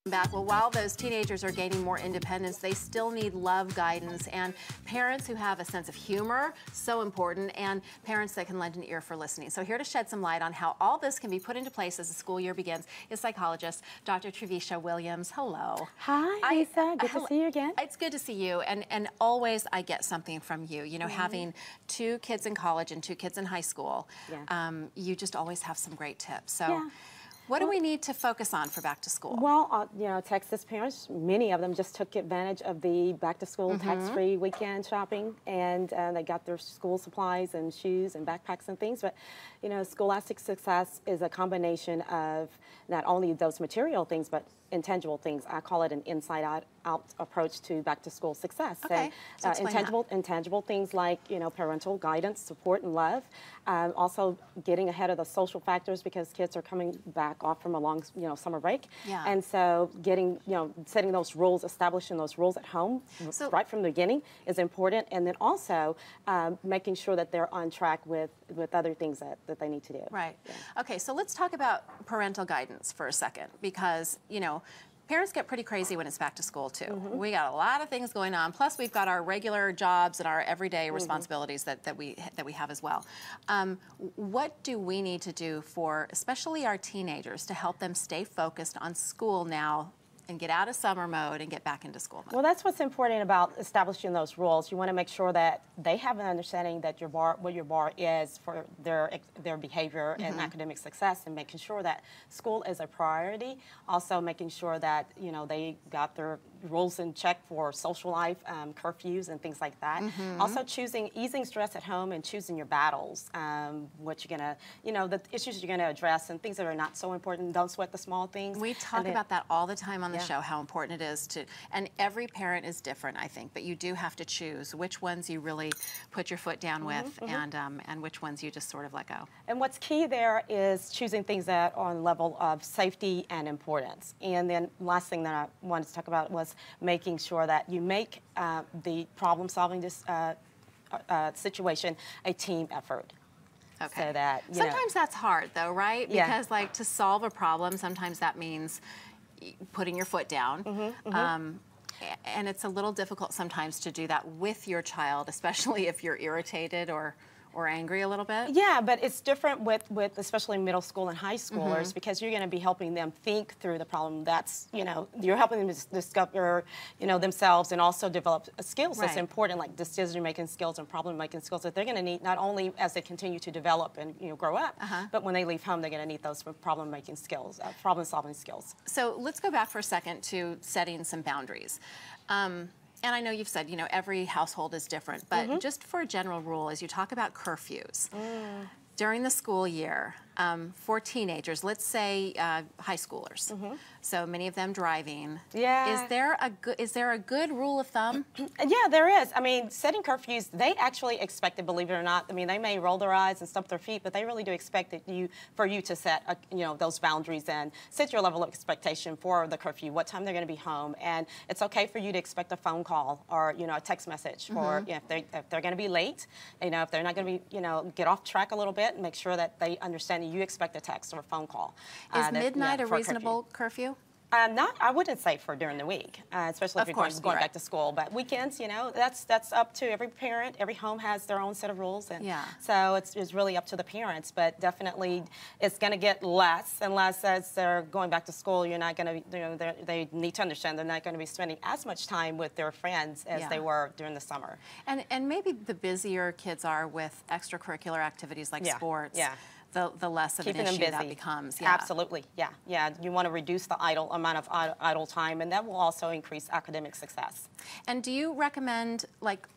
Back. Well, while those teenagers are gaining more independence, they still need love, guidance, and parents who have a sense of humor, so important, and parents that can lend an ear for listening. So here to shed some light on how all this can be put into place as the school year begins is psychologist Dr. Trevicia Williams. Hello. Hi, Lisa. Good to see you again. It's good to see you, and always I get something from you. You know, having 2 kids in college and 2 kids in high school, you just always have some great tips. So. What do we need to focus on for back to school? Well, you know, Texas parents, many of them just took advantage of the back to school tax-free weekend shopping, and they got their school supplies and shoes and backpacks and things. But, you know, scholastic success is a combination of not only those material things, but intangible things. I call it an inside-out approach to back-to-school success. Okay. And, intangible things like, you know, parental guidance, support, and love. Also getting ahead of the social factors because kids are coming back off from a long, you know, summer break. Yeah. And so getting, you know, setting those rules, establishing those rules at home right from the beginning is important. And then also making sure that they're on track with other things that they need to do. Right. Yeah. Okay, so let's talk about parental guidance for a second because, you know, parents get pretty crazy when it's back to school too. We got a lot of things going on. Plus, we've got our regular jobs and our everyday responsibilities that we have as well. What do we need to do for, especially our teenagers, to help them stay focused on school now and get out of summer mode and get back into school mode? Well, that's what's important about establishing those rules. You want to make sure that they have an understanding that what your bar is for their behavior and academic success, and making sure that school is a priority. Also making sure that, you know, they got their rules in check for social life, curfews and things like that. Also easing stress at home and choosing your battles, what you're gonna, you know, the issues you're gonna address and things that are not so important. Don't sweat the small things. We talk about that all the time on the show, how important it is to, and every parent is different, I think, but you do have to choose which ones you really put your foot down with and which ones you just sort of let go. And what's key there is choosing things that are on the level of safety and importance. And then last thing that I wanted to talk about was making sure that you make the problem-solving situation a team effort. Okay. So that, sometimes that's hard, though, right? Because, like, to solve a problem, sometimes that means putting your foot down. And it's a little difficult sometimes to do that with your child, especially if you're irritated or angry a little bit. Yeah, but it's different with especially middle school and high schoolers because you're going to be helping them think through the problem. That's, you know, you're helping them discover, you know, themselves and also develop skills that's important, like decision-making skills and problem-making skills that they're going to need not only as they continue to develop and, you know, grow up, but when they leave home, they're going to need those problem-making skills, problem-solving skills. So let's go back for a second to setting some boundaries. And I know you've said, you know, every household is different, but just for a general rule, as you talk about curfews, during the school year, for teenagers, let's say high schoolers, so many of them driving. Yeah. Is there a good rule of thumb? Yeah, there is. I mean, setting curfews, they actually expect it, believe it or not. I mean, they may roll their eyes and stump their feet, but they really do expect for you to set, you know, those boundaries and set your level of expectation for the curfew, what time they're going to be home, and it's okay for you to expect a phone call or, you know, a text message for, you know, if they're going to be late, you know, if they're not going to be, you know, get off track a little bit and make sure that they understand that you expect a text or a phone call. Is midnight a reasonable curfew? I wouldn't say for during the week, especially if you're going back to school. But weekends, you know, that's up to every parent. Every home has their own set of rules, and so it's really up to the parents. But definitely, it's going to get less and less as they're going back to school. You're not going to, you know, they need to understand they're not going to be spending as much time with their friends as they were during the summer. And maybe the busier kids are with extracurricular activities like sports. The less of an issue that becomes. Absolutely, yeah. You want to reduce the amount of idle time, and that will also increase academic success. And do you recommend, like,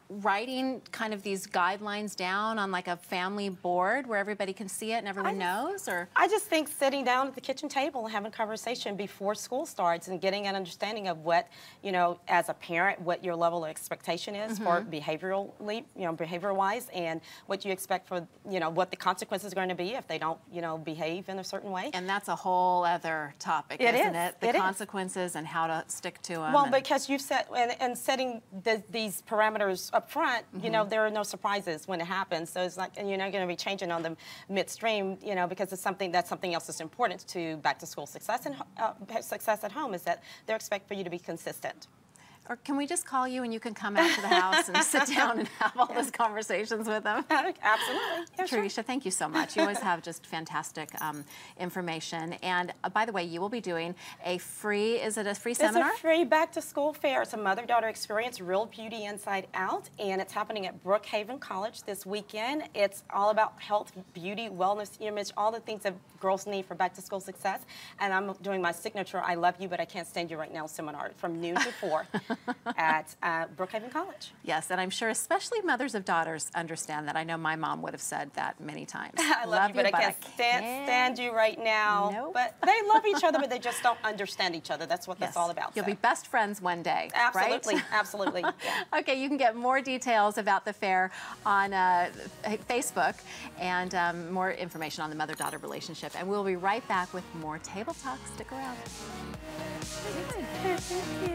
writing kind of these guidelines down on like a family board where everybody can see it and everyone knows? Or I just think sitting down at the kitchen table and having a conversation before school starts and getting an understanding of what, you know, as a parent, what your level of expectation is for behaviorally, you know, behavior-wise, and what you expect for, you know, what the consequences are going to be if they don't, you know, behave in a certain way. And that's a whole other topic, isn't it? The consequences and how to stick to them. Well, because you've set, and setting these parameters factors up front, you know, there are no surprises when it happens. So it's like, and you're not going to be changing on them midstream, you know, because it's something else that's important to back to school success and success at home is that they expect for you to be consistent. Or can we just call you and you can come out to the house and sit down and have all those conversations with them? Absolutely. Yeah, Trevicia, sure. Thank you so much. You always have just fantastic information. And by the way, you will be doing a free, is it a free seminar? It's a free back to school fair. It's a mother-daughter experience, Real Beauty Inside Out. And it's happening at Brookhaven College this weekend. It's all about health, beauty, wellness, image, all the things that girls need for back to school success. And I'm doing my signature I Love You But I Can't Stand You Right Now seminar from noon to 4. At Brookhaven College. Yes, and I'm sure especially mothers of daughters understand that. I know my mom would have said that many times. I love you, but I can't stand you right now. Nope. But they love each other, but they just don't understand each other. That's what that's all about. You'll be best friends one day, absolutely, right? Absolutely. Yeah. Okay, you can get more details about the fair on Facebook and more information on the mother-daughter relationship. And we'll be right back with more Table Talk. Stick around. Thank you.